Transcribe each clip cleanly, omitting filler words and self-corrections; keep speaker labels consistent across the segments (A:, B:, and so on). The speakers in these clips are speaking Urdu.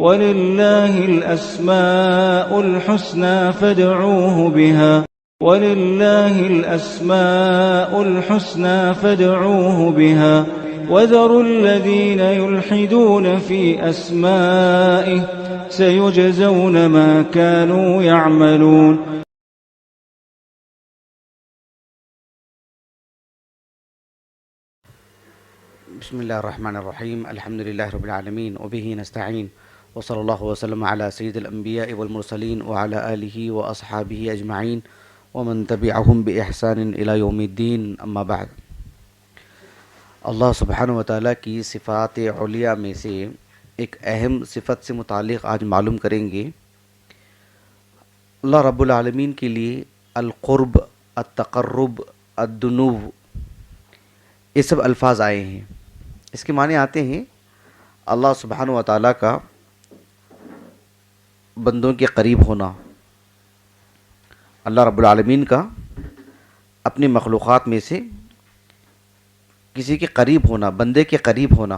A: وَلِلَّهِ الْأَسْمَاءُ الْحُسْنَى فَادْعُوهُ بِهَا وَلِلَّهِ الْأَسْمَاءُ الْحُسْنَى فَادْعُوهُ بِهَا وَذَرُوا الَّذِينَ يُلْحِدُونَ فِي أَسْمَائِهِ سَيُجْزَوْنَ مَا كَانُوا يَعْمَلُونَ.
B: بسم اللہ الرحمن الرحیم. الحمدللہ رب العالمین وبہ نستعین وصلی اللہ وسلم علی سید الانبیاء والمرسلین وعلی آلہ واصحابہ اجمعین ومن تبعہم باحسان الی یوم الدین. اما بعد. اللہ سبحانہ وتعالیٰ کی صفات علیہ میں سے ایک اہم صفت سے متعلق آج معلوم کریں گے. اللہ رب العالمین کے لیے القرب، التقرب، الدنو، یہ سب الفاظ آئے ہیں. اس کے معنی آتے ہیں اللہ سبحانہ وتعالیٰ کا بندوں کے قریب ہونا، اللہ رب العالمین کا اپنی مخلوقات میں سے کسی کے قریب ہونا، بندے کے قریب ہونا.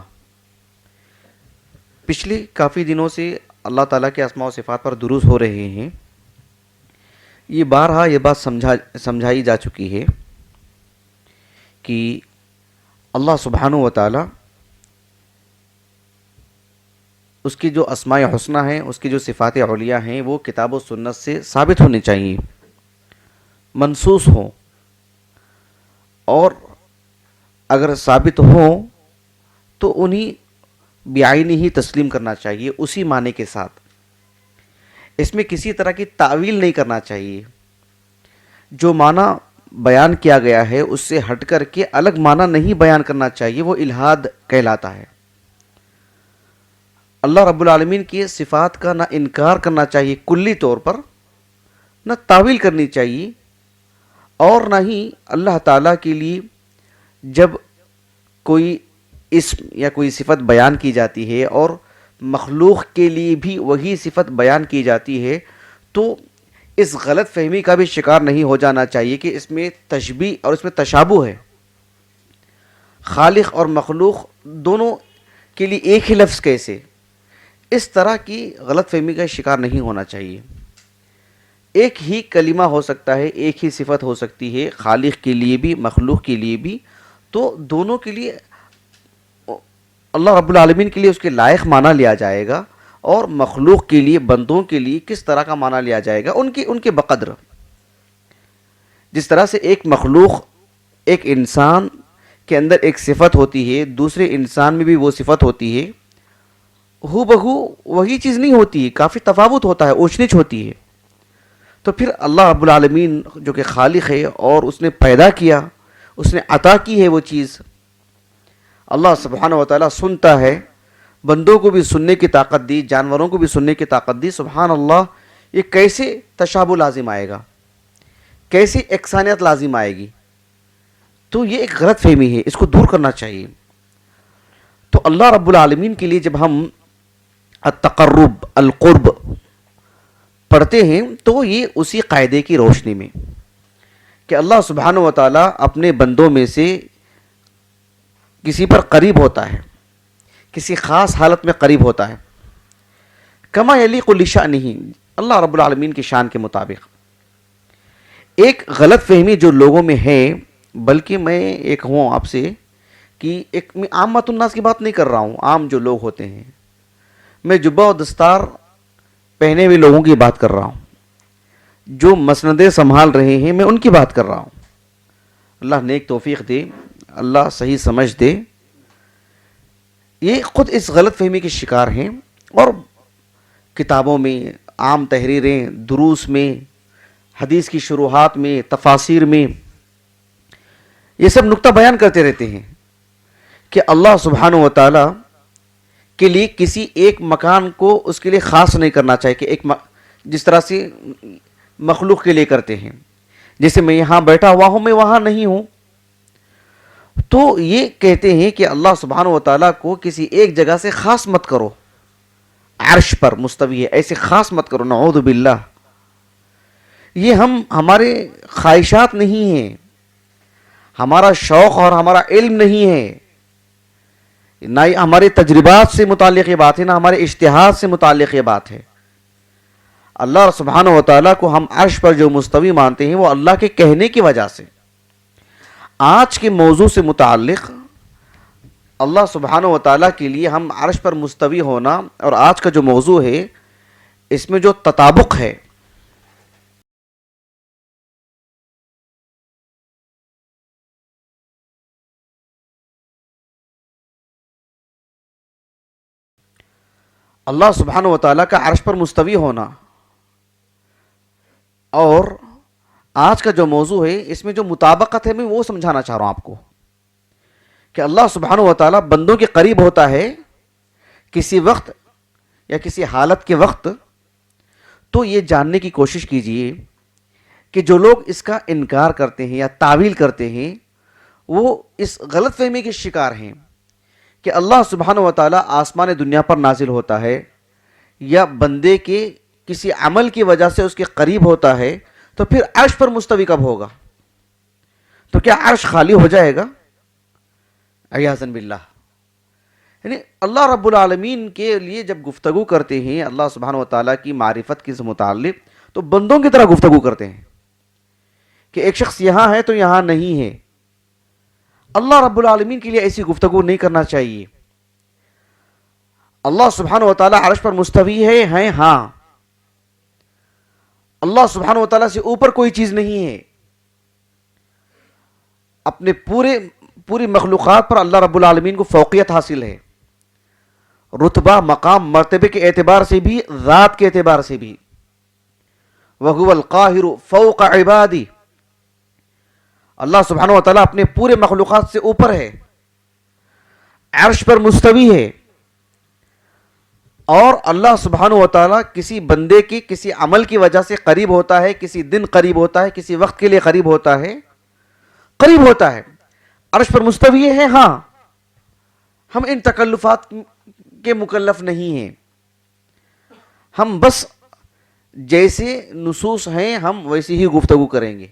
B: پچھلے کافی دنوں سے اللہ تعالیٰ کے اسماء و صفات پر دروس ہو رہے ہیں. یہ بارہا یہ بات سمجھائی جا چکی ہے کہ اللہ سبحانہ وتعالیٰ اس کی جو اسماء حسنہ ہیں، اس کی جو صفات علیہ ہیں، وہ کتاب و سنت سے ثابت ہونی چاہیے، منصوص ہوں، اور اگر ثابت ہوں تو انہیں بعینی ہی تسلیم کرنا چاہیے، اسی معنی کے ساتھ. اس میں کسی طرح کی تعویل نہیں کرنا چاہیے. جو معنی بیان کیا گیا ہے اس سے ہٹ کر کے الگ معنی نہیں بیان کرنا چاہیے، وہ الہاد کہلاتا ہے. اللہ رب العالمین کی صفات کا نہ انکار کرنا چاہیے کلی طور پر، نہ تعویل کرنی چاہیے، اور نہ ہی اللہ تعالیٰ کے لیے جب کوئی اسم یا کوئی صفت بیان کی جاتی ہے اور مخلوق کے لیے بھی وہی صفت بیان کی جاتی ہے تو اس غلط فہمی کا بھی شکار نہیں ہو جانا چاہیے کہ اس میں تشبیہ اور اس میں تشابہ ہے. خالق اور مخلوق دونوں کے لیے ایک ہی لفظ کیسے؟ اس طرح کی غلط فہمی کا شکار نہیں ہونا چاہیے. ایک ہی کلمہ ہو سکتا ہے، ایک ہی صفت ہو سکتی ہے، خالق کے لیے بھی مخلوق کے لیے بھی. تو دونوں کے لیے اللہ رب العالمین کے لیے اس کے لائق معنی لیا جائے گا، اور مخلوق کے لیے، بندوں کے لیے کس طرح کا معنی لیا جائے گا ان کے بقدر. جس طرح سے ایک مخلوق، ایک انسان کے اندر ایک صفت ہوتی ہے، دوسرے انسان میں بھی وہ صفت ہوتی ہے، ہو بہو وہی چیز نہیں ہوتی ہے، کافی تفاوت ہوتا ہے، اونچ نیچ ہوتی ہے. تو پھر اللہ رب العالمین جو کہ خالق ہے اور اس نے پیدا کیا، اس نے عطا کی ہے وہ چیز. اللہ سبحانہ وتعالیٰ سنتا ہے، بندوں کو بھی سننے کی طاقت دی، جانوروں کو بھی سننے کی طاقت دی. سبحان اللہ، یہ کیسے تشابہ لازم آئے گا، کیسے یکسانیت لازم آئے گی؟ تو یہ ایک غلط فہمی ہے، اس کو دور کرنا چاہیے. تو اللہ رب العالمین کے لیے جب ہم التقرب، القرب پڑھتے ہیں تو یہ اسی قاعدے کی روشنی میں کہ اللہ سبحانہ وتعالیٰ اپنے بندوں میں سے کسی پر قریب ہوتا ہے، کسی خاص حالت میں قریب ہوتا ہے. کما یلیق لشأنہ، اللہ رب العالمین کی شان کے مطابق. ایک غلط فہمی جو لوگوں میں ہے، بلکہ میں ایک ہوں آپ سے کہ میں عامۃ الناس کی بات نہیں کر رہا ہوں، عام جو لوگ ہوتے ہیں، میں جبہ و دستار پہنے ہوئے لوگوں کی بات کر رہا ہوں، جو مسندیں سنبھال رہے ہیں، میں ان کی بات کر رہا ہوں. اللہ نیک توفیق دے، اللہ صحیح سمجھ دے. یہ خود اس غلط فہمی کے شکار ہیں، اور کتابوں میں، عام تحریریں، دروس میں، حدیث کی شروحات میں، تفاسیر میں یہ سب نقطہ بیان کرتے رہتے ہیں کہ اللہ سبحانہ وتعالی کے لیے کسی ایک مکان کو اس کے لیے خاص نہیں کرنا چاہیے کہ جس طرح سے مخلوق کے لیے کرتے ہیں. جیسے میں یہاں بیٹھا ہوا ہوں، میں وہاں نہیں ہوں، تو یہ کہتے ہیں کہ اللہ سبحانہ وتعالیٰ کو کسی ایک جگہ سے خاص مت کرو، عرش پر مستوی ہے ایسے خاص مت کرو. نعوذ باللہ. یہ ہمارے خواہشات نہیں ہیں، ہمارا شوق اور ہمارا علم نہیں ہے. نہ ہی ہمارے تجربات سے متعلق یہ بات ہے، نہ ہمارے اجتہاد سے متعلق یہ بات ہے. اللہ سبحانہ و تعالیٰ کو ہم عرش پر جو مستوی مانتے ہیں وہ اللہ کے کہنے کی وجہ سے. آج کے موضوع سے متعلق اللہ سبحانہ و تعالیٰ کے لیے ہم عرش پر مستوی ہونا اور آج کا جو موضوع ہے اس میں جو تطابق ہے، اللہ سبحانہ و تعالیٰ کا عرش پر مستوی ہونا اور آج کا جو موضوع ہے اس میں جو مطابقت ہے میں وہ سمجھانا چاہ رہا ہوں آپ کو کہ اللہ سبحانہ و تعالیٰ بندوں کے قریب ہوتا ہے کسی وقت یا کسی حالت کے وقت. تو یہ جاننے کی کوشش کیجئے کہ جو لوگ اس کا انکار کرتے ہیں یا تعویل کرتے ہیں وہ اس غلط فہمی کے شکار ہیں کہ اللہ سبحانہ و تعالیٰ آسمان دنیا پر نازل ہوتا ہے یا بندے کے کسی عمل کی وجہ سے اس کے قریب ہوتا ہے تو پھر عرش پر مستوی کب ہوگا؟ تو کیا عرش خالی ہو جائے گا؟ عیاذاً باللہ. یعنی اللہ رب العالمین کے لیے جب گفتگو کرتے ہیں اللہ سبحانہ و تعالیٰ کی معرفت کے متعلق تو بندوں کی طرح گفتگو کرتے ہیں کہ ایک شخص یہاں ہے تو یہاں نہیں ہے. اللہ رب العالمین کے لیے ایسی گفتگو نہیں کرنا چاہیے. اللہ سبحانہ و تعالیٰ عرش پر مستوی ہیں ہاں. اللہ سبحانہ و تعالیٰ سے اوپر کوئی چیز نہیں ہے. اپنے پوری مخلوقات پر اللہ رب العالمین کو فوقیت حاصل ہے، رتبہ، مقام، مرتبے کے اعتبار سے بھی، ذات کے اعتبار سے بھی. وَهُوَ الْقَاهِرُ فَوْقَ عِبَادِهِ. اللہ سبحانہ و تعالیٰ اپنے پورے مخلوقات سے اوپر ہے، عرش پر مستوی ہے. اور اللہ سبحانہ و تعالیٰ کسی بندے کی کسی عمل کی وجہ سے قریب ہوتا ہے، کسی دن قریب ہوتا ہے، کسی وقت کے لیے قریب ہوتا ہے، عرش پر مستوی ہے ہاں. ہم ان تکلفات کے مکلف نہیں ہیں. ہم بس جیسے نصوص ہیں ہم ویسی ہی گفتگو کریں گے.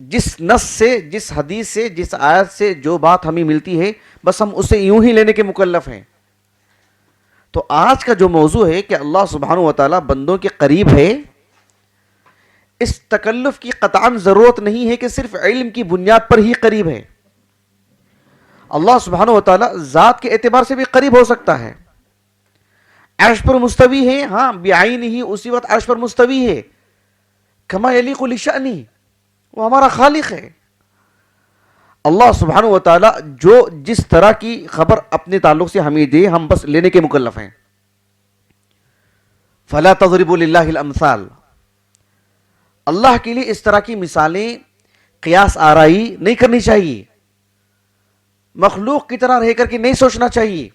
B: جس نص سے، جس حدیث سے، جس آیت سے جو بات ہمیں ملتی ہے بس ہم اسے یوں ہی لینے کے مکلف ہیں. تو آج کا جو موضوع ہے کہ اللہ سبحانہ و تعالیٰ بندوں کے قریب ہے، اس تکلف کی قطعاً ضرورت نہیں ہے کہ صرف علم کی بنیاد پر ہی قریب ہے. اللہ سبحانہ و تعالیٰ ذات کے اعتبار سے بھی قریب ہو سکتا ہے. عرش پر مستوی ہے ہاں، بعین ہی اسی وقت عرش پر مستوی ہے. کما یلیق لشأنہ، وہ ہمارا خالق ہے. اللہ سبحانہ و تعالیٰ جو جس طرح کی خبر اپنے تعلق سے ہمیں دے ہم بس لینے کے مکلف ہیں. فلا تضربوا للہ الامثال. اللہ کے لیے اس طرح کی مثالیں، قیاس آرائی نہیں کرنی چاہیے. مخلوق کی طرح رہ کر کے نہیں سوچنا چاہیے.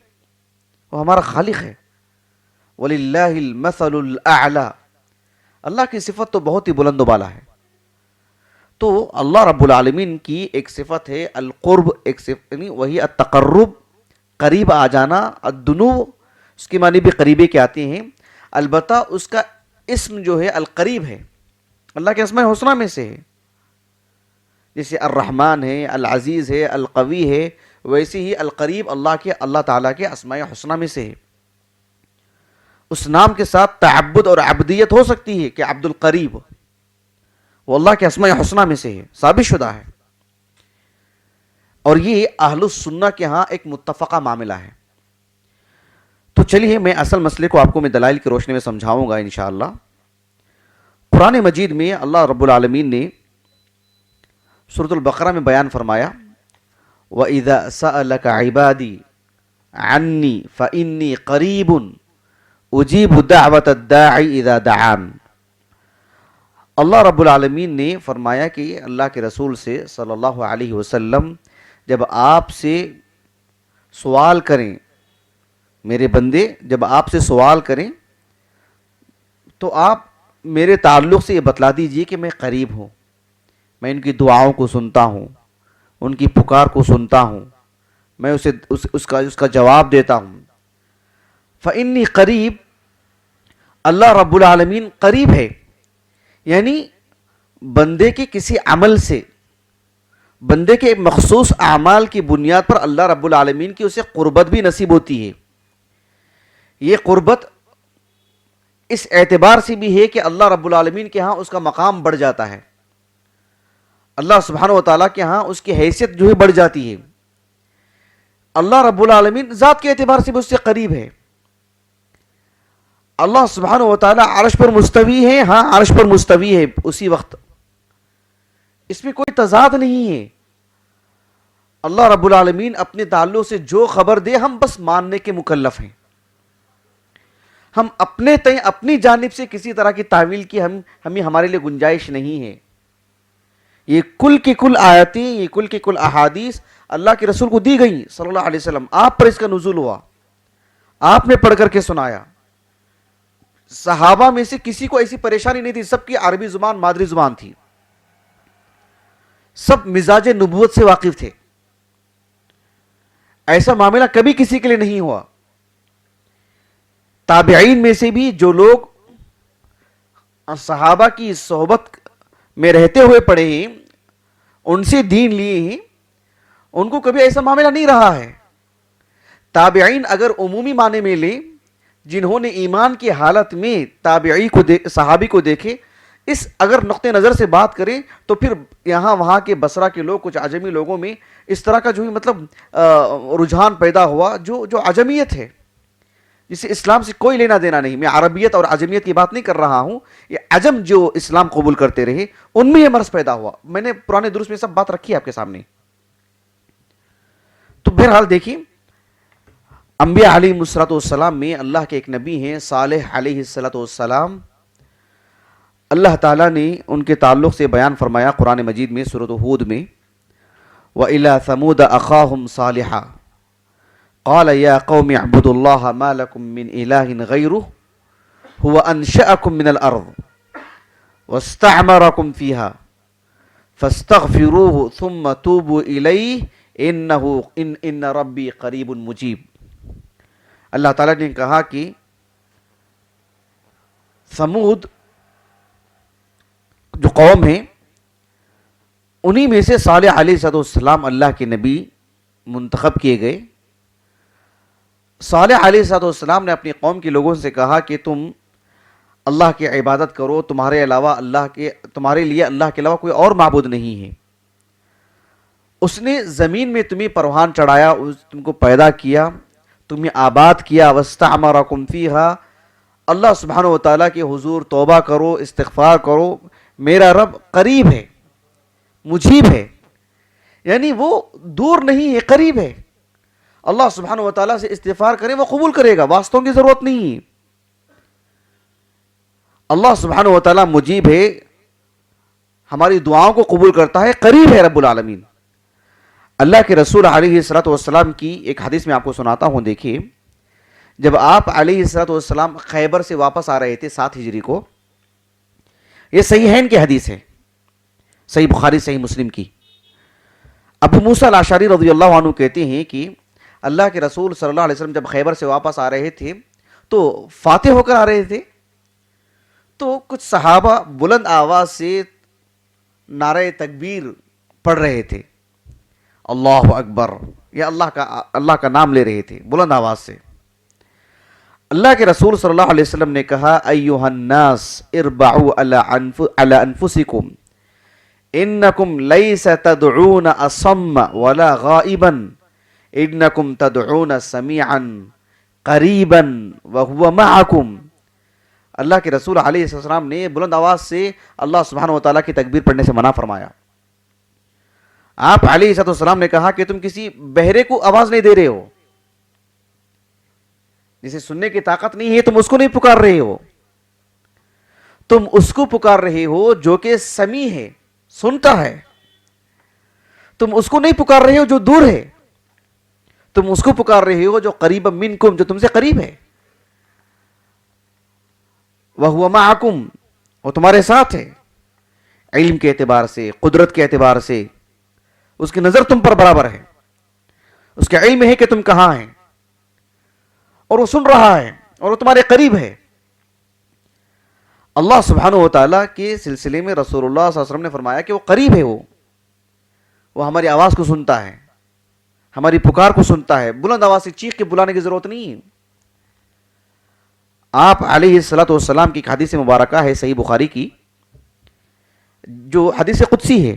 B: وہ ہمارا خالق ہے. وَلِلَّهِ الْمَثَلُ الْأَعْلَى. اللہ کی صفت تو بہت ہی بلند و بالا ہے. تو اللہ رب العالمین کی ایک صفت ہے القرب، ایک صفت یعنی وہی التقرب، قریب آ جانا. الدنو اس کی معنی بھی قریبے کے آتے ہیں. البتہ اس کا اسم جو ہے القریب ہے، اللہ کے اسماء حسنہ میں سے ہے. جیسے الرحمن ہے، العزیز ہے، القوی ہے، ویسے ہی القریب اللہ تعالیٰ کے اسماء حسنہ میں سے ہے. اس نام کے ساتھ تعبد اور عبدیت ہو سکتی ہے کہ عبد القریب، وہ اللہ کے اسماء حسنہ میں سے ہے، ثابت شدہ ہے. اور یہ اہل السنہ کے ہاں ایک متفقہ معاملہ ہے. تو چلیے میں اصل مسئلے کو آپ کو میں دلائل کی روشنی میں سمجھاؤں گا انشاءاللہ. قرآن مجید میں اللہ رب العالمین نے سورۃ البقرہ میں بیان فرمایا وَإِذَا سَأَلَكَ عِبَادِي عَنِّي فَإِنِّي قَرِيبٌ أُجِيبُ دَعْوَةَ الدَّاعِ إِذَا دَعَانِ. اللہ رب العالمین نے فرمایا کہ اللہ کے رسول سے صلی اللہ علیہ وسلم جب آپ سے سوال کریں، میرے بندے جب آپ سے سوال کریں تو آپ میرے تعلق سے یہ بتلا دیجئے کہ میں قریب ہوں، میں ان کی دعاؤں کو سنتا ہوں، ان کی پکار کو سنتا ہوں، میں اس کا جواب دیتا ہوں. فإنی قریب، اللہ رب العالمین قریب ہے. یعنی بندے کے کسی عمل سے بندے کے مخصوص اعمال کی بنیاد پر اللہ رب العالمین کی اسے قربت بھی نصیب ہوتی ہے. یہ قربت اس اعتبار سے بھی ہے کہ اللہ رب العالمین کے ہاں اس کا مقام بڑھ جاتا ہے, اللہ سبحانہ و تعالیٰ کے ہاں اس کی حیثیت جو ہے بڑھ جاتی ہے. اللہ رب العالمین ذات کے اعتبار سے بھی اس سے قریب ہے. اللہ سبحانہ و تعالیٰ عرش پر مستوی ہے, ہاں عرش پر مستوی ہے اسی وقت, اس میں کوئی تضاد نہیں ہے. اللہ رب العالمین اپنے تعلق سے جو خبر دے ہم بس ماننے کے مکلف ہیں. ہم اپنے تئیں اپنی جانب سے کسی طرح کی تعویل کی ہمیں ہمارے لیے گنجائش نہیں ہے. یہ کل کی کل آیتیں, یہ کل کی کل احادیث اللہ کے رسول کو دی گئی صلی اللہ علیہ وسلم. آپ پر اس کا نزول ہوا, آپ نے پڑھ کر کے سنایا. صحابہ میں سے کسی کو ایسی پریشانی نہیں تھی, سب کی عربی زبان مادری زبان تھی, سب مزاج نبوت سے واقف تھے. ایسا معاملہ کبھی کسی کے لیے نہیں ہوا. تابعین میں سے بھی جو لوگ صحابہ کی صحبت میں رہتے ہوئے پڑھے ہیں, ان سے دین لیے ہیں, ان کو کبھی ایسا معاملہ نہیں رہا ہے. تابعین اگر عمومی معنی میں لیں, جنہوں نے ایمان کی حالت میں تابعی کو صحابی کو دیکھے, اس اگر نقطہ نظر سے بات کریں تو پھر یہاں وہاں کے بصرہ کے لوگ, کچھ عجمی لوگوں میں اس طرح کا جو مطلب رجحان پیدا ہوا جو عجمیت ہے, جسے اسلام سے کوئی لینا دینا نہیں. میں عربیت اور عجمیت کی بات نہیں کر رہا ہوں, یہ عجم جو اسلام قبول کرتے رہے ان میں یہ مرض پیدا ہوا. میں نے پرانے درس میں سب بات رکھی ہے آپ کے سامنے. تو بہرحال دیکھیں, انبیاء علیہ السلام میں اللہ کے ایک نبی ہیں صالح علیہ السلام. اللہ تعالیٰ نے ان کے تعلق سے بیان فرمایا قرآن مجید میں سورۃ ہود میں, وَإِلَىٰ ثَمُودَ أَخَاهُمْ صَالِحًا قَالَ يَا قَوْمِ اعْبُدُوا اللَّهَ مَا لَكُم مِّنْ إِلَٰهٍ غَيْرُهُ هُوَ أَنشَأَكُم مِّنَ الْأَرْضِ وَاسْتَعْمَرَكُم فِيهَا فَاسْتَغْفِرُوهُ ثُمَّ تُوبُوا إِلَيْهِ إِنَّ رَبِّي قَرِيبٌ مُجِيبٌ. اللہ تعالیٰ نے کہا کہ ثمود جو قوم ہیں انہی میں سے صالح علیہ السلام اللہ کے نبی منتخب کیے گئے. صالح علیہ السلام نے اپنی قوم کے لوگوں سے کہا کہ تم اللہ کی عبادت کرو, تمہارے لیے اللہ کے علاوہ کوئی اور معبود نہیں ہے. اس نے زمین میں تمہیں پروان چڑھایا, تم کو پیدا کیا, تمہیں آباد کیا. وَاسْتَعْمَرَكُمْ فِيهَا, اللہ سبحانہ و تعالیٰ کے حضور توبہ کرو, استغفار کرو. میرا رب قریب ہے, مجیب ہے, یعنی وہ دور نہیں ہے, قریب ہے. اللہ سبحانہ و تعالیٰ سے استغفار کریں وہ قبول کرے گا, واسطوں کی ضرورت نہیں. اللہ سبحانہ و تعالیٰ مجیب ہے, ہماری دعاؤں کو قبول کرتا ہے, قریب ہے رب العالمین. اللہ کے رسول علیہ السلام کی ایک حدیث میں آپ کو سناتا ہوں. دیکھیے, جب آپ علیہ السلام خیبر سے واپس آ رہے تھے 7 ہجری کو, یہ صحیحین کی حدیث ہے, صحیح بخاری صحیح مسلم کی. ابو موسیٰ الاشعری رضی اللہ عنہ کہتے ہیں کہ اللہ کے رسول صلی اللہ علیہ وسلم جب خیبر سے واپس آ رہے تھے تو فاتح ہو کر آ رہے تھے, تو کچھ صحابہ بلند آواز سے نعرہ تکبیر پڑھ رہے تھے, اللہ اکبر, یا اللہ کا نام لے رہے تھے بلند آواز سے. اللہ کے رسول صلی اللہ علیہ وسلم نے کہا, ایھا الناس اربعوا علی انفسکم انکم لیس تدعون اصم ولا غائبا انکم تدعون سمیعا قریبا وہو معکم. اللہ کے رسول علیہ السلام نے بلند آواز سے اللہ سبحانہ و تعالیٰ کی تکبیر پڑھنے سے منع فرمایا. آپ علیہ السلام نے کہا کہ تم کسی بہرے کو آواز نہیں دے رہے ہو, جسے سننے کی طاقت نہیں ہے, تم اس کو نہیں پکار رہے ہو, تم اس کو پکار رہے ہو جو کہ سمیع ہے, سنتا ہے. تم اس کو نہیں پکار رہے ہو جو دور ہے, تم اس کو پکار رہے ہو جو قریب منکم, جو تم سے قریب ہے. وَهُوَ مَعَكُمْ, وہ تمہارے ساتھ ہے, علم کے اعتبار سے, قدرت کے اعتبار سے اس کی نظر تم پر برابر ہے, اس کا علم ہے کہ تم کہاں ہیں, اور وہ سن رہا ہے, اور وہ تمہارے قریب ہے. اللہ سبحانہ و تعالیٰ کے سلسلے میں رسول اللہ صلی اللہ علیہ وسلم نے فرمایا کہ وہ قریب ہے, وہ ہماری آواز کو سنتا ہے، ہماری پکار کو سنتا ہے، بلند آواز سے چیخ کے بلانے کی ضرورت نہیں ہے۔ آپ علیہ الصلوۃ والسلام کی ایک حدیث مبارکہ ہے صحیح بخاری کی، جو حدیث قدسی ہے۔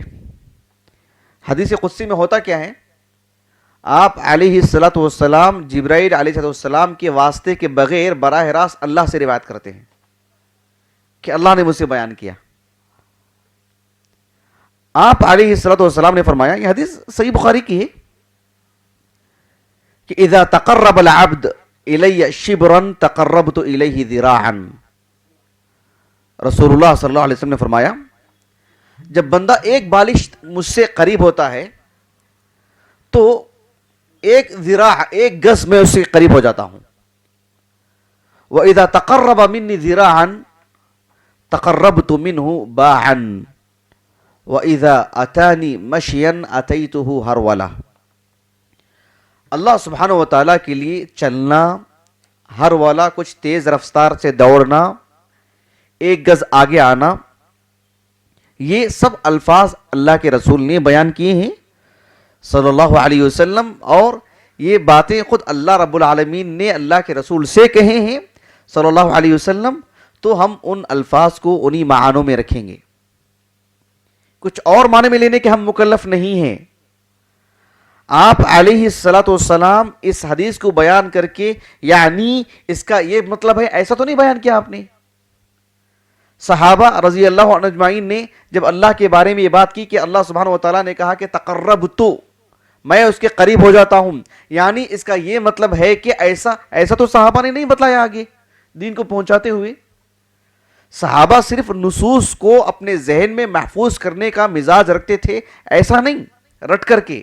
B: حدیث قدسی میں ہوتا کیا ہے؟ آپ علیہ الصلوۃ والسلام جبرائیل علیہ الصلوۃ والسلام کے واسطے کے بغیر براہ راست اللہ سے روایت کرتے ہیں کہ اللہ نے مجھ سے بیان کیا۔ آپ علیہ الصلوۃ والسلام نے فرمایا، یہ حدیث صحیح بخاری کی ہے، کہ اذا تقرب العبد الی شبرا تقربت الیہ ذراعا۔ رسول اللہ صلی اللہ علیہ وسلم نے فرمایا، جب بندہ ایک بالش مجھ سے قریب ہوتا ہے تو ایک ذراع، ایک گز میں اس سے قریب ہو جاتا ہوں۔ وَإِذَا تَقَرَّبَ مِنِّي ذِرَاعًا تَقَرَّبْتُ مِنْهُ بَاعًا وَإِذَا أَتَانِي مَشْيًا أَتَيْتُهُ هَرْوَلًا۔ اللہ سبحانہ و تعالیٰ کے لیے چلنا، ہر والا کچھ تیز رفتار سے دوڑنا، ایک گز آگے آنا، یہ سب الفاظ اللہ کے رسول نے بیان کیے ہیں صلی اللہ علیہ وسلم، اور یہ باتیں خود اللہ رب العالمین نے اللہ کے رسول سے کہے ہیں صلی اللہ علیہ وسلم، تو ہم ان الفاظ کو انہی معنوں میں رکھیں گے، کچھ اور معنی میں لینے کے ہم مکلف نہیں ہیں۔ آپ علیہ الصلوۃ والسلام اس حدیث کو بیان کر کے یعنی اس کا یہ مطلب ہے ایسا تو نہیں بیان کیا آپ نے۔ صحابہ رضی اللہ عنہ اجمعین نے جب اللہ کے بارے میں یہ بات کی کہ اللہ سبحانہ و تعالیٰ نے کہا کہ تقربتو، میں اس کے قریب ہو جاتا ہوں، یعنی اس کا یہ مطلب ہے کہ ایسا تو صحابہ نے نہیں بتلایا آگے دین کو پہنچاتے ہوئے۔ صحابہ صرف نصوص کو اپنے ذہن میں محفوظ کرنے کا مزاج رکھتے تھے، ایسا نہیں رٹ کر کے،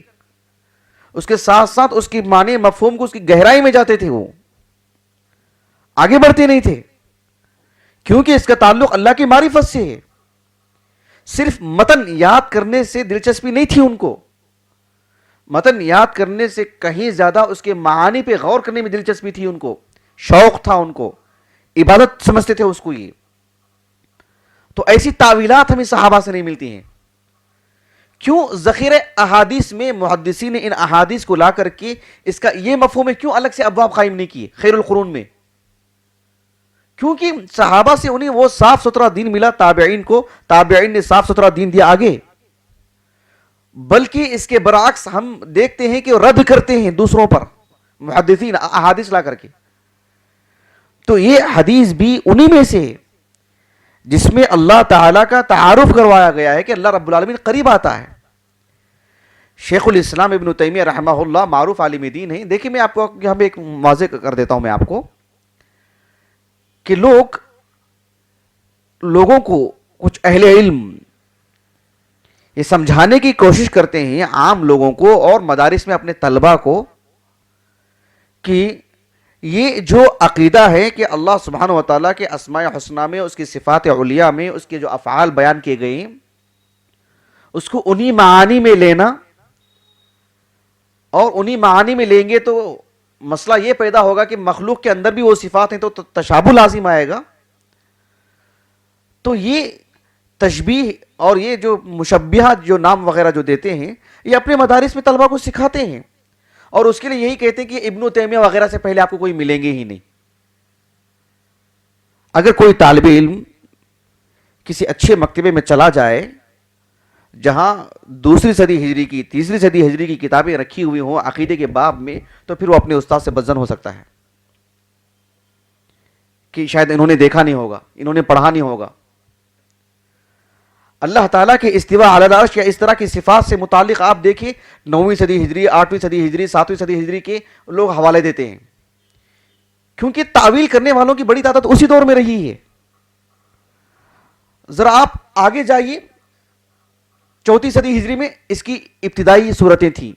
B: اس کے ساتھ ساتھ اس کی معنی مفہوم کو اس کی گہرائی میں جاتے تھے، وہ آگے بڑھتے نہیں تھے، کیونکہ اس کا تعلق اللہ کی معرفت سے ہے۔ صرف متن یاد کرنے سے دلچسپی نہیں تھی ان کو، متن یاد کرنے سے کہیں زیادہ اس کے معانی پہ غور کرنے میں دلچسپی تھی ان کو، شوق تھا ان کو، عبادت سمجھتے تھے اس کو۔ یہ تو ایسی تعویلات ہمیں صحابہ سے نہیں ملتی ہیں۔ کیوں ذخیرہ احادیث میں محدثین نے ان احادیث کو لا کر کے اس کا یہ مفہوم ہے کیوں الگ سے ابواب قائم نہیں کیے خیر القرون میں؟ کیونکہ صحابہ سے انہیں وہ صاف ستھرا دین ملا، تابعین نے صاف ستھرا دین دیا آگے، بلکہ اس کے برعکس ہم دیکھتے ہیں کہ رد کرتے ہیں دوسروں پر محدثین احادیث لا کر کے۔ تو یہ حدیث بھی انہی میں سے ہے جس میں اللہ تعالیٰ کا تعارف کروایا گیا ہے کہ اللہ رب العالمین قریب آتا ہے۔ شیخ الاسلام ابن تیمیہ رحمہ اللہ معروف عالم دین ہیں۔ دیکھیں میں آپ کو یہاں پہ ایک واضح کر دیتا ہوں میں آپ کو کہ لوگوں کو کچھ اہل علم یہ سمجھانے کی کوشش کرتے ہیں عام لوگوں کو اور مدارس میں اپنے طلبہ کو کہ یہ جو عقیدہ ہے کہ اللہ سبحانہ و تعالیٰ کے اسماء حسنہ میں، اس کی صفات علیہ میں، اس کے جو افعال بیان کیے گئے ہیں اس کو انہی معانی میں لینا، اور انہی معانی میں لیں گے تو مسئلہ یہ پیدا ہوگا کہ مخلوق کے اندر بھی وہ صفات ہیں تو تشابہ لازم آئے گا۔ تو یہ تشبیہ اور یہ جو مشبہہ جو نام وغیرہ جو دیتے ہیں یہ اپنے مدارس میں طلبہ کو سکھاتے ہیں، اور اس کے لیے یہی کہتے ہیں کہ ابن تیمیہ وغیرہ سے پہلے آپ کو کوئی ملیں گے ہی نہیں۔ اگر کوئی طالب علم کسی اچھے مکتبے میں چلا جائے جہاں دوسری صدی ہجری کی، تیسری صدی ہجری کی کتابیں رکھی ہوئی ہوں عقیدے کے باب میں، تو پھر وہ اپنے استاد سے بدظن ہو سکتا ہے کہ شاید انہوں نے دیکھا نہیں ہوگا، انہوں نے پڑھا نہیں ہوگا۔ اللہ تعالیٰ کے استواء علی العرش یا اس طرح کی صفات سے متعلق آپ دیکھیں 9ویں صدی ہجری، 8ویں صدی ہجری، 7ویں صدی ہجری کے لوگ حوالے دیتے ہیں، کیونکہ تعویل کرنے والوں کی بڑی تعداد اسی دور میں رہی ہے۔ ذرا آپ آگے جائیے، 4 صدی ہجری میں اس کی ابتدائی صورتیں تھیں،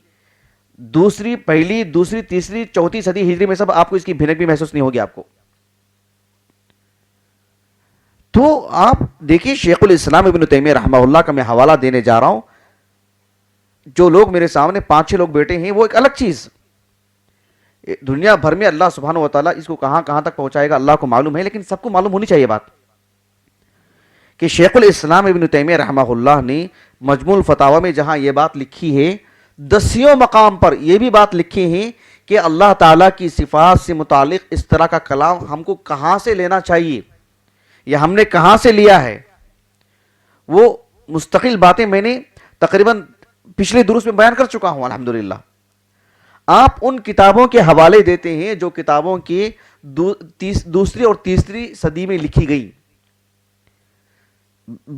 B: پہلی، دوسری، تیسری، 4 صدی ہجری میں سب آپ کو اس کی بھنک بھی محسوس نہیں ہوگی آپ کو۔ تو آپ دیکھیے شیخ الاسلام ابن تیمیہ رحمہ اللہ کا میں حوالہ دینے جا رہا ہوں، جو لوگ میرے سامنے 5-6 لوگ بیٹھے ہیں وہ ایک الگ چیز، دنیا بھر میں اللہ سبحانہ و تعالیٰ اس کو کہاں کہاں تک پہنچائے گا اللہ کو معلوم ہے، لیکن سب کو معلوم ہونی چاہیے بات کہ شیخ الاسلام ابن تیمیہ رحمہ اللہ نے مجموع الفتاوی میں جہاں یہ بات لکھی ہے، دسیوں مقام پر یہ بھی بات لکھی ہے کہ اللہ تعالیٰ کی صفات سے متعلق اس طرح کا کلام ہم کو کہاں سے لینا چاہیے یا ہم نے کہاں سے لیا ہے، وہ مستقل باتیں میں نے تقریباً پچھلے دروس میں بیان کر چکا ہوں الحمدللہ۔ آپ ان کتابوں کے حوالے دیتے ہیں جو کتابوں کی دوسری اور تیسری صدی میں لکھی گئی،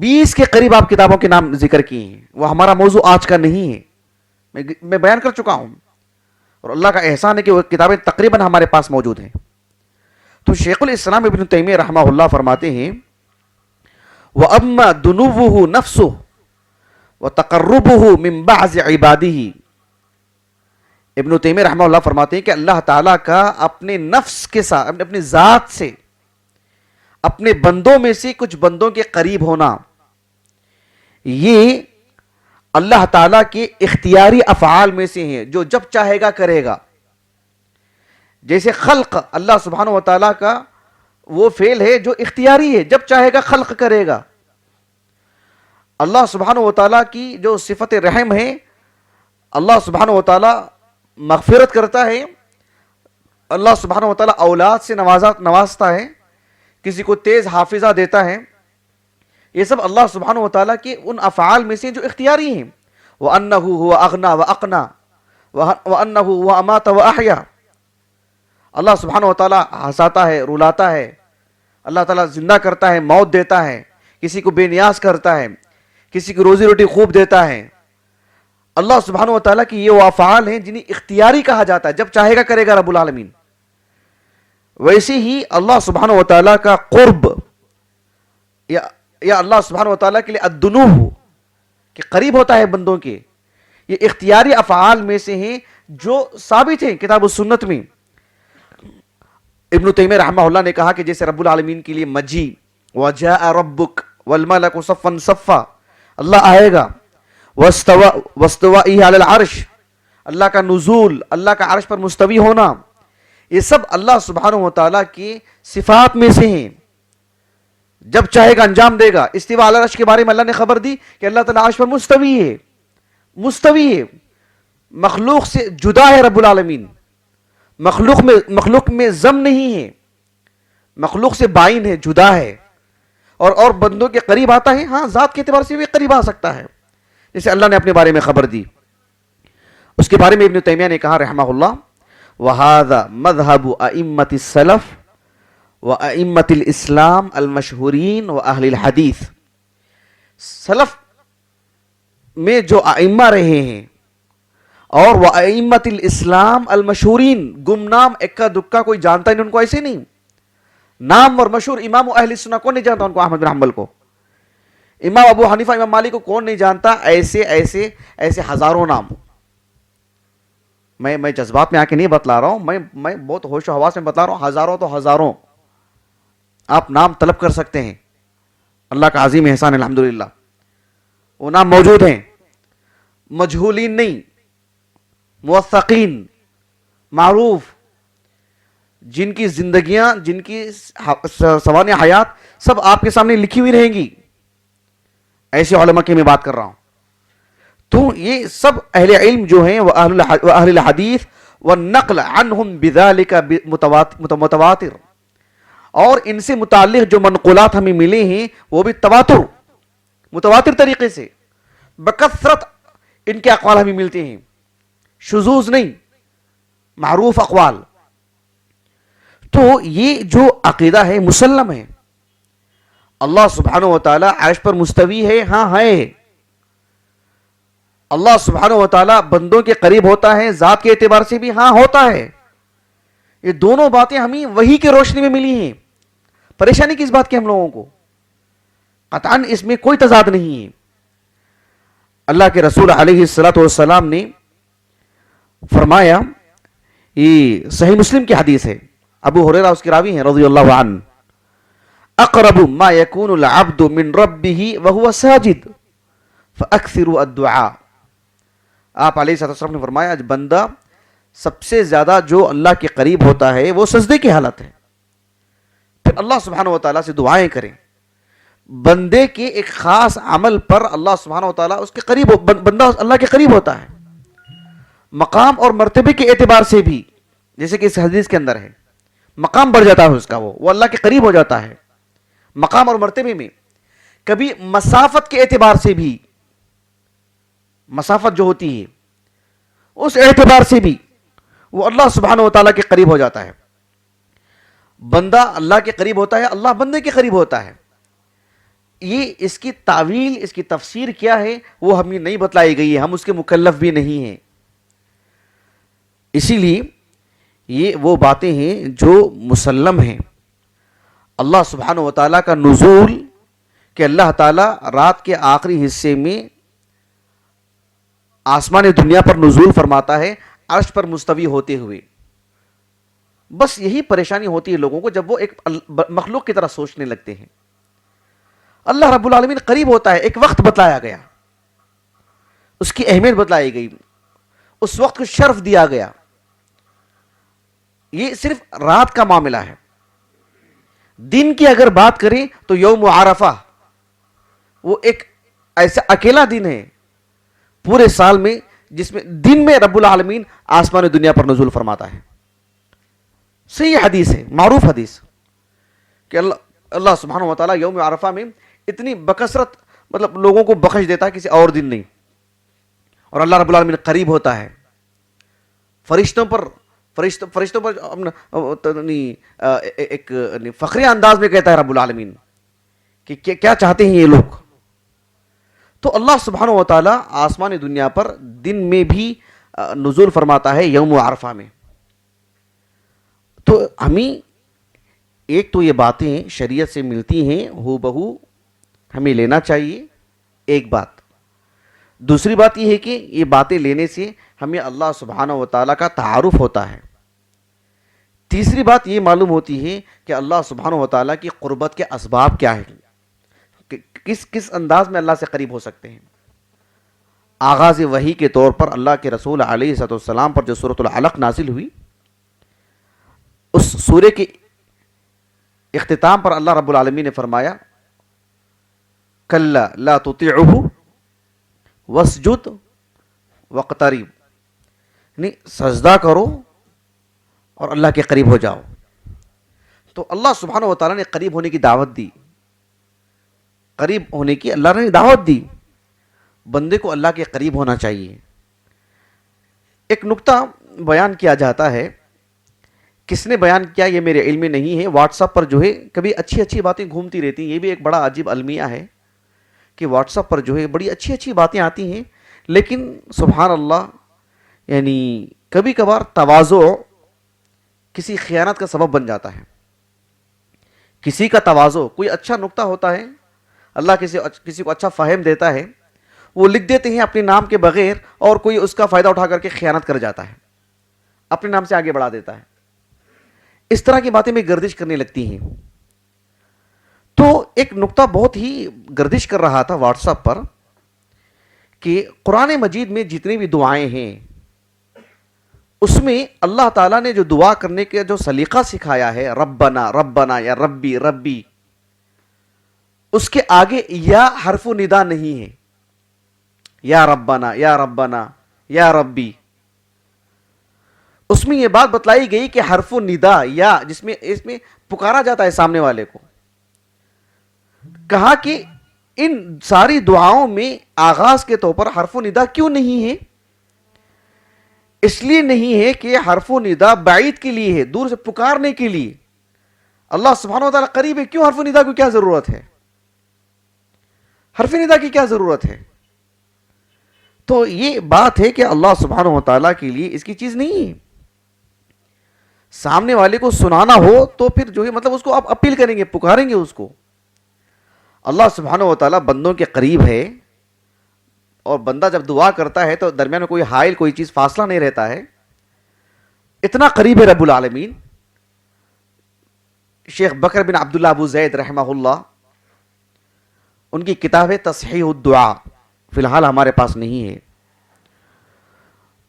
B: 20 کے قریب آپ کتابوں کے نام ذکر کیے ہیں، وہ ہمارا موضوع آج کا نہیں ہے، میں بیان کر چکا ہوں، اور اللہ کا احسان ہے کہ وہ کتابیں تقریباً ہمارے پاس موجود ہیں۔ تو شیخ الاسلام ابن تیمیہ رحمہ اللہ فرماتے ہیں وَأَمَّا دُنُوُّهُ نَفْسُهُ وَتَقَرُّبُهُ مِنْ بَعْضِ عِبَادِهِ، ابن تیمیہ رحمہ اللہ فرماتے ہیں کہ اللہ تعالیٰ کا اپنے نفس کے ساتھ، اپنے ذات سے، اپنے بندوں میں سے کچھ بندوں کے قریب ہونا، یہ اللہ تعالیٰ کے اختیاری افعال میں سے ہیں جو جب چاہے گا کرے گا۔ جیسے خلق اللہ سبحانہ و تعالیٰ کا وہ فعل ہے جو اختیاری ہے، جب چاہے گا خلق کرے گا۔ اللہ سبحانہ و تعالیٰ کی جو صفت رحم ہے، اللہ سبحانہ و تعالیٰ مغفرت کرتا ہے، اللہ سبحانہ و تعالیٰ اولاد سے نوازتا ہے، کسی کو تیز حافظہ دیتا ہے، یہ سب اللہ سبحانہ و تعالیٰ کے ان افعال میں سے جو اختیاری ہیں۔ وَأَنَّهُ هُوَ أَغْنَى وَأَقْنَى وَأَنَّهُ هُوَ أَمَاتَ وَأَحْيَا، اللہ سبحانہ و تعالیٰ ہنساتا ہے، رلاتا ہے، اللہ تعالیٰ زندہ کرتا ہے، موت دیتا ہے، کسی کو بے نیاز کرتا ہے، کسی کو روزی روٹی خوب دیتا ہے۔ اللہ سبحانہ و تعالیٰ کی یہ وہ افعال ہیں جنہیں اختیاری کہا جاتا ہے، جب چاہے گا کرے گا رب العالمین۔ ویسے ہی اللہ سبحانہ و تعالیٰ کا قرب یا اللہ سبحانہ و تعالیٰ کے لیے الدنو کہ قریب ہوتا ہے بندوں کے، یہ اختیاری افعال میں سے ہیں جو ثابت ہیں کتاب و سنت میں۔ ابن تیمیہ رحمہ اللہ نے کہا کہ جیسے رب العالمین کے لیے مجی وَجَاءَ رَبُّكَ وَالْمَلَكُ صَفًّا صَفًّا، اللہ آئے گا، وَاسْتَوَائِهِ عَلَى الْعَرْشِ، اللہ کا نزول، اللہ کا عرش پر مستوی ہونا، یہ سب اللہ سبحانہ و تعالیٰ کی صفات میں سے ہیں، جب چاہے گا انجام دے گا۔ استوا علی العرش کے بارے میں اللہ نے خبر دی کہ اللہ تعالیٰ عرش پر مستوی ہے، مخلوق سے جدا ہے رب العالمین، مخلوق میں ضم نہیں ہے، مخلوق سے بائن ہے، جدا ہے، اور بندوں کے قریب آتا ہے، ہاں ذات کے اعتبار سے بھی قریب آ سکتا ہے، جیسے اللہ نے اپنے بارے میں خبر دی۔ اس کے بارے میں ابن تیمیہ نے کہا رحمہ اللہ وَهَذَا مَذْهَبُ أَئِمَّةِ السَّلَفِ وَأَئِمَّةِ الْإِسْلَامِ الْمَشْهُورِينَ وَأَهْلِ الْحَدِيثِ، سلف میں جو ائمہ رہے ہیں اور وَأَئِمَّةِ الْإِسْلَامِ الْمَشْهُورِينَ، گمنام اکا دکا کوئی جانتا نہیں ان کو، ایسے نہیں، نام اور مشہور امام اہل سنہ کون نہیں جانتا ان کو، احمد بن حنبل کو، امام ابو حنیفہ، امام مالک کو کون نہیں جانتا، ایسے ہزاروں نام۔ میں جذبات میں آ کے نہیں بتلا رہا ہوں، میں بہت ہوش و حواس میں بتلا رہا ہوں، ہزاروں تو ہزاروں آپ نام طلب کر سکتے ہیں، اللہ کا عظیم احسان الحمدللہ، وہ نام موجود ہیں، مجہولین نہیں، موثقین، معروف، جن کی زندگیاں، جن کی سوانح حیات سب آپ کے سامنے لکھی ہوئی رہیں گی، ایسے علماء کی میں بات کر رہا ہوں۔ تو یہ سب اہل علم جو ہیں وہ اہل الحدیث والنقل عنہم بذالک متواتر، اور ان سے متعلق جو منقولات ہمیں ملے ہیں وہ بھی متواتر طریقے سے بکثرت ان کے اقوال ہمیں ملتے ہیں، شذوذ نہیں، معروف اقوال۔ تو یہ جو عقیدہ ہے مسلم ہے، اللہ سبحانہ و تعالیٰ عرش پر مستوی ہے، ہاں ہے، اللہ سبحانہ و تعالیٰ بندوں کے قریب ہوتا ہے، ذات کے اعتبار سے بھی ہاں ہوتا ہے، یہ دونوں باتیں ہمیں وحی کی روشنی میں ملی ہیں۔ پریشانی کس بات کی ہم لوگوں کو؟ قطعاً اس میں کوئی تضاد نہیں ہے۔ اللہ کے رسول علیہ السلام نے فرمایا، یہ صحیح مسلم کی حدیث ہے، ابو ہریرہ اس کے راوی ہیں رضی اللہ عنہ، اقرب ما يكون العبد من ربه وهو ساجد فاكثروا الدعاء، آپ علیہ السلام نے فرمایا بندہ سب سے زیادہ جو اللہ کے قریب ہوتا ہے وہ سجدے کی حالت ہے، پھر اللہ سبحانہ و تعالیٰ سے دعائیں کریں، بندے کے ایک خاص عمل پر اللہ سبحانہ و تعالیٰ اس کے قریب بندہ اللہ کے قریب ہوتا ہے، مقام اور مرتبے کے اعتبار سے بھی، جیسے کہ اس حدیث کے اندر ہے، مقام بڑھ جاتا ہے اس کا، وہ اللہ کے قریب ہو جاتا ہے مقام اور مرتبے میں. کبھی مسافت کے اعتبار سے بھی، مسافت جو ہوتی ہے اس اعتبار سے بھی وہ اللہ سبحانہ و تعالیٰ کے قریب ہو جاتا ہے. بندہ اللہ کے قریب ہوتا ہے، اللہ بندے کے قریب ہوتا ہے. یہ اس کی تعویل، اس کی تفسیر کیا ہے وہ ہمیں نہیں بتلائی گئی ہے، ہم اس کے مکلف بھی نہیں ہیں. اسی لیے یہ وہ باتیں ہیں جو مسلم ہیں. اللہ سبحانہ و تعالیٰ کا نزول، کہ اللہ تعالیٰ رات کے آخری حصے میں آسمان دنیا پر نزول فرماتا ہے عرش پر مستوی ہوتے ہوئے. بس یہی پریشانی ہوتی ہے لوگوں کو جب وہ ایک مخلوق کی طرح سوچنے لگتے ہیں. اللہ رب العالمین قریب ہوتا ہے، ایک وقت بتلایا گیا، اس کی اہمیت بتلائی گئی، اس وقت کو شرف دیا گیا. یہ صرف رات کا معاملہ ہے. دن کی اگر بات کریں تو یوم عرفہ وہ ایک ایسا اکیلا دن ہے پورے سال میں جس میں دن میں رب العالمین آسمان دنیا پر نزول فرماتا ہے. صحیح حدیث ہے، معروف حدیث، کہ اللہ سبحانہ و تعالیٰ یوم عرفہ میں اتنی بکثرت مطلب لوگوں کو بخش دیتا ہے، کسی اور دن نہیں. اور اللہ رب العالمین قریب ہوتا ہے فرشتوں پر ایک فخری انداز میں کہتا ہے رب العالمین کہ کیا چاہتے ہیں یہ لوگ. تو اللہ سبحانہ و تعالیٰ آسمان دنیا پر دن میں بھی نزول فرماتا ہے یوم عرفہ میں. تو ہمیں ایک تو یہ باتیں شریعت سے ملتی ہیں ہو بہو، ہمیں لینا چاہیے ایک بات. دوسری بات یہ ہے کہ یہ باتیں لینے سے ہمیں اللہ سبحانہ و تعالیٰ کا تعارف ہوتا ہے. تیسری بات یہ معلوم ہوتی ہے کہ اللہ سبحانہ و تعالیٰ کی قربت کے اسباب کیا ہیں، کس انداز میں اللہ سے قریب ہو سکتے ہیں. آغاز وحی کے طور پر اللہ کے رسول علیہ الصلوۃ والسلام پر جو سورۃ العلق نازل ہوئی، اس سورے کے اختتام پر اللہ رب العالمین نے فرمایا کلا لا تطیعہ واسجد واقترب، یعنی سجدہ کرو اور اللہ کے قریب ہو جاؤ. تو اللہ سبحانہ و تعالیٰ نے قریب ہونے کی دعوت دی، قریب ہونے کی اللہ نے دعوت دی. بندے کو اللہ کے قریب ہونا چاہیے. ایک نکتہ بیان کیا جاتا ہے، کس نے بیان کیا یہ میرے علم میں نہیں ہے، واٹس ایپ پر جو ہے کبھی اچھی اچھی باتیں گھومتی رہتی ہیں. یہ بھی ایک بڑا عجیب المیہ ہے کہ واٹس ایپ پر جو ہے بڑی اچھی اچھی باتیں آتی ہیں، لیکن سبحان اللہ یعنی کبھی کبھار تواضع کسی خیانت کا سبب بن جاتا ہے. کسی کا تواضع، کوئی اچھا نکتہ ہوتا ہے، اللہ کسی کو اچھا فہم دیتا ہے، وہ لکھ دیتے ہیں اپنے نام کے بغیر، اور کوئی اس کا فائدہ اٹھا کر کے خیانت کر جاتا ہے، اپنے نام سے آگے بڑھا دیتا ہے. اس طرح کی باتیں بھی گردش کرنے لگتی ہیں. تو ایک نکتہ بہت ہی گردش کر رہا تھا واٹس ایپ پر کہ قرآن مجید میں جتنی بھی دعائیں ہیں اس میں اللہ تعالیٰ نے جو دعا کرنے کے جو سلیقہ سکھایا ہے، ربنا ربنا یا ربی ربی، اس کے آگے یا حرف و ندا نہیں ہے، یا ربنا یا ربنا یا ربی. اس میں یہ بات بتلائی گئی کہ حرف و ندا یا اس میں پکارا جاتا ہے سامنے والے کو. کہا کہ ان ساری دعاؤں میں آغاز کے طور پر حرف و ندا کیوں نہیں ہے؟ اس لیے نہیں ہے کہ حرف و ندا بعید کے لیے ہے، دور سے پکارنے کے لیے. اللہ سبحانہ و تعالیٰ قریب ہے، کیوں حرف و ندا کو کیا ضرورت ہے؟ حرف ندا کی کیا ضرورت ہے؟ تو یہ بات ہے کہ اللہ سبحانہ و تعالیٰ کے لیے اس کی چیز نہیں ہے. سامنے والے کو سنانا ہو تو پھر جو ہے مطلب اس کو آپ اپیل کریں گے، پکاریں گے اس کو. اللہ سبحانہ و تعالیٰ بندوں کے قریب ہے، اور بندہ جب دعا کرتا ہے تو درمیان میں کوئی حائل، کوئی چیز، فاصلہ نہیں رہتا ہے. اتنا قریب ہے رب العالمین. شیخ بکر بن عبداللہ ابو زید رحمہ اللہ، ان کی کتاب ہے تصحیح الدعاء، فی الحال ہمارے پاس نہیں ہے.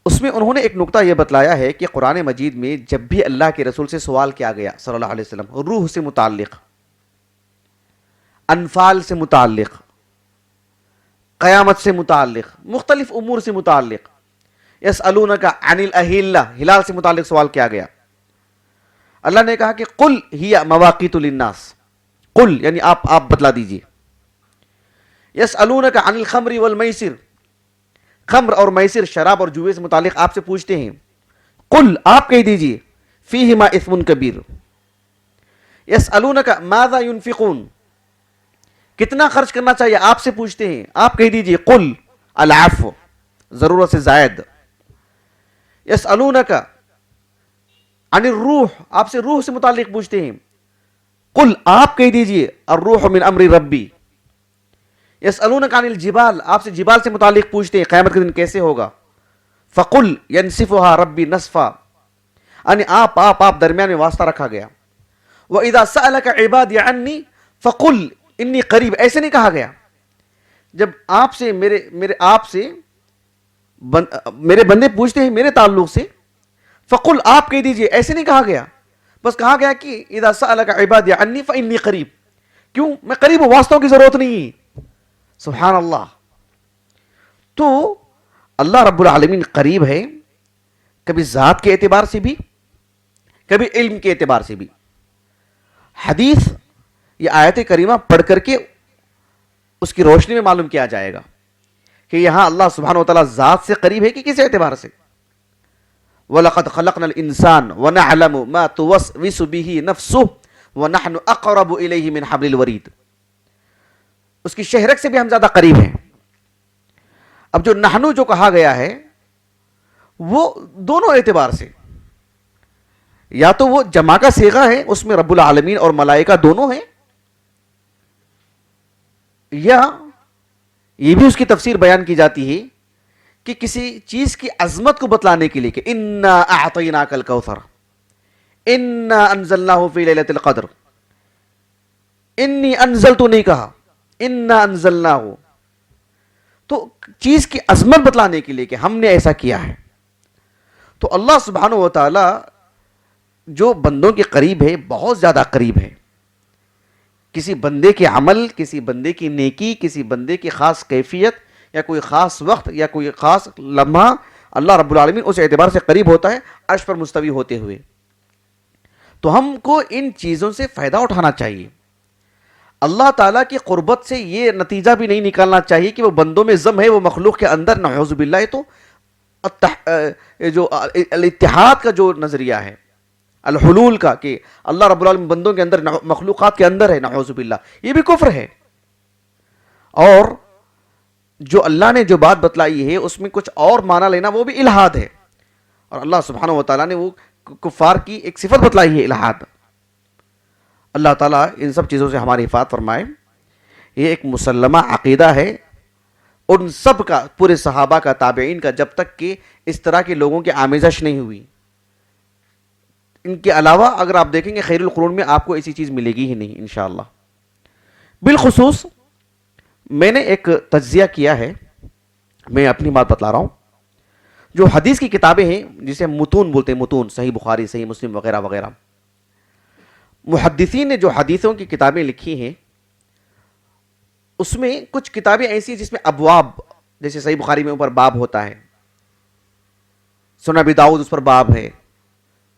B: اس میں انہوں نے ایک نکتہ یہ بتلایا ہے کہ قرآن مجید میں جب بھی اللہ کے رسول سے سوال کیا گیا صلی اللہ علیہ وسلم روح سے متعلق، انفال سے متعلق، قیامت سے متعلق، مختلف امور سے متعلق. یسألونک عن الاہلہ، ہلال سے متعلق سوال کیا گیا. اللہ نے کہا کہ قل ہی مواقیت للناس، قل یعنی آپ بتلا دیجئے. یسألونک عن الخمر والمیسر، خمر اور میسر، شراب اور جوئے سے متعلق آپ سے پوچھتے ہیں. قل آپ کہہ دیجئے فیہما اثم کبیر. یسألونک ماذا ينفقون، کتنا خرچ کرنا چاہیے آپ سے پوچھتے ہیں. آپ کہہ دیجئے قل العفو، ضرورت سے زائد. یسألونک عن الروح، آپ سے روح سے متعلق پوچھتے ہیں. قل آپ کہہ دیجئے الروح من امر ربی. یسألونک عن الجبال، آپ سے جبال سے متعلق پوچھتے ہیں قیامت کے دن کیسے ہوگا. فقل ینسفها ربی نصفا، یعنی آپ درمیان میں واسطہ رکھا گیا. وَإِذَا سَأَلَكَ عِبَادِي عَنِّي فَقُلْ إِنِّي قَرِيب، ایسے نہیں کہا گیا. جب آپ سے میرے بندے پوچھتے ہیں میرے تعلق سے، فقل آپ کہہ دیجئے، ایسے نہیں کہا گیا. بس کہا گیا کہ اذا سألك عبادي عني فإني قریب. کیوں؟ میں قریب ہوں، واسطوں کی ضرورت نہیں ہے. سبحان اللہ. تو اللہ رب العالمین قریب ہے، کبھی ذات کے اعتبار سے بھی، کبھی علم کے اعتبار سے بھی. حدیث یہ آیت کریمہ پڑھ کر کے اس کی روشنی میں معلوم کیا جائے گا کہ یہاں اللہ سبحانہ وتعالی ذات سے قریب ہے کہ کس اعتبار سے. وَلَقَدْ خَلَقْنَا الْإِنسَانَ وَنَعْلَمُ مَا تُوَسْوِسُ بِهِ نَفْسُهُ وَنَحْنُ أَقْرَبُ إِلَيْهِ مِنْ حَبْلِ الْوَرِيدِ. اس کی شہرک سے بھی ہم زیادہ قریب ہیں. اب جو نحنو جو کہا گیا ہے وہ دونوں اعتبار سے، یا تو وہ جمع کا صیغہ ہے، اس میں رب العالمین اور ملائکہ دونوں ہیں، یا یہ بھی اس کی تفسیر بیان کی جاتی ہے کہ کسی چیز کی عظمت کو بتلانے کے لیے کہ انا اعطیناک الکوثر، انا انزلناہ فی لیلۃ القدر. انی انزلت نہیں کہا، انا انزلناہ، تو چیز کی عظمت بتلانے کے لیے کہ ہم نے ایسا کیا ہے. تو اللہ سبحانہ و تعالی جو بندوں کے قریب ہے، بہت زیادہ قریب ہے. کسی بندے کے عمل، کسی بندے کی نیکی، کسی بندے کی خاص کیفیت یا کوئی خاص وقت یا کوئی خاص لمحہ، اللہ رب العالمین اس اعتبار سے قریب ہوتا ہے عرش پر مستوی ہوتے ہوئے. تو ہم کو ان چیزوں سے فائدہ اٹھانا چاہیے. اللہ تعالیٰ کی قربت سے یہ نتیجہ بھی نہیں نکالنا چاہیے کہ وہ بندوں میں ضم ہے، وہ مخلوق کے اندر نعوذ باللہ. تو جو الاتحاد کا جو نظریہ ہے، الحلول کا، کہ اللہ رب العالمین بندوں کے اندر، مخلوقات کے اندر ہے، نعوذ باللہ، یہ بھی کفر ہے. اور جو اللہ نے جو بات بتلائی ہے اس میں کچھ اور معنی لینا وہ بھی الہاد ہے. اور اللہ سبحانہ و تعالیٰ نے وہ کفار کی ایک صفت بتلائی ہے، الہاد. اللہ تعالیٰ ان سب چیزوں سے ہماری حفاظت فرمائے. یہ ایک مسلمہ عقیدہ ہے ان سب کا، پورے صحابہ کا، تابعین کا، جب تک کہ اس طرح کے لوگوں کی آمیزش نہیں ہوئی. ان کے علاوہ اگر آپ دیکھیں گے خیر القرون میں آپ کو ایسی چیز ملے گی ہی نہیں انشاءاللہ. بالخصوص میں نے ایک تجزیہ کیا ہے، میں اپنی بات بتلا رہا ہوں. جو حدیث کی کتابیں ہیں جسے ہم متون بولتے ہیں، متون، صحیح بخاری، صحیح مسلم وغیرہ وغیرہ، محدثین نے جو حدیثوں کی کتابیں لکھی ہیں اس میں کچھ کتابیں ایسی ہیں جس میں ابواب، جیسے صحیح بخاری میں اوپر باب ہوتا ہے، سنن ابی داؤد اس پر باب ہے،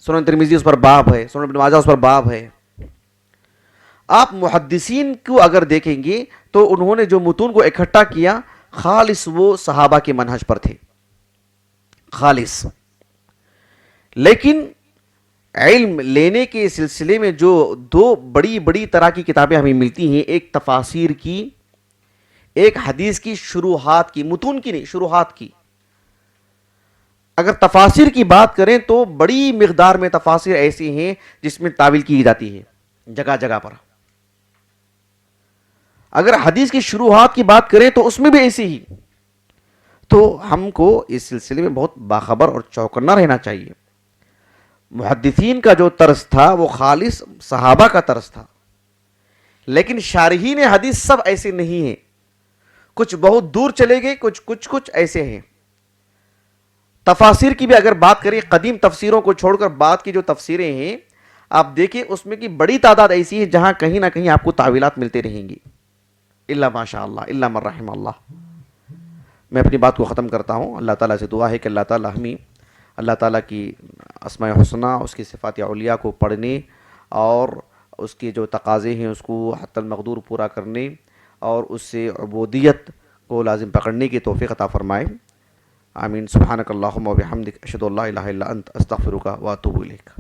B: سنن ترمذی اس پر باب ہے، سنن ابن ماجہ اس پر باب ہے. آپ محدثین کو اگر دیکھیں گے تو انہوں نے جو متون کو اکٹھا کیا خالص وہ صحابہ کے منہج پر تھے، خالص. لیکن علم لینے کے سلسلے میں جو دو بڑی بڑی طرح کی کتابیں ہمیں ملتی ہیں، ایک تفاسیر کی، ایک حدیث کی شروحات کی، متون کی نہیں، شروحات کی. اگر تفاسیر کی بات کریں تو بڑی مقدار میں تفاسیر ایسی ہیں جس میں تعویل کی جاتی ہے جگہ جگہ پر. اگر حدیث کی شروحات کی بات کریں تو اس میں بھی ایسی ہی. تو ہم کو اس سلسلے میں بہت باخبر اور چوکنا رہنا چاہیے. محدثین کا جو طرز تھا وہ خالص صحابہ کا طرز تھا، لیکن شارحین حدیث سب ایسے نہیں ہیں. کچھ بہت دور چلے گئے، کچھ ایسے ہیں. تفاسیر کی بھی اگر بات کریں، قدیم تفسیروں کو چھوڑ کر بعد کی جو تفسیریں ہیں آپ دیکھیں اس میں کی بڑی تعداد ایسی ہے جہاں کہیں نہ کہیں آپ کو تعویلات ملتے رہیں گی. الا ماشاء اللہ، الا من رحم اللہ. میں اپنی بات کو ختم کرتا ہوں. اللہ تعالیٰ سے دعا ہے کہ اللہ تعالیٰ ہمیں اللہ تعالیٰ کی اسماء حسنہ، اس کی صفات علیٰ کو پڑھنے اور اس کے جو تقاضے ہیں اس کو حتی المقدور پورا کرنے اور اس سے عبودیت کو لازم پکڑنے کی توفیق عطا فرمائے. آمین. سبحانک اللہم و بحمدک، اشہد ان لا الہ الا انت، استغفرک و اتوب الیک.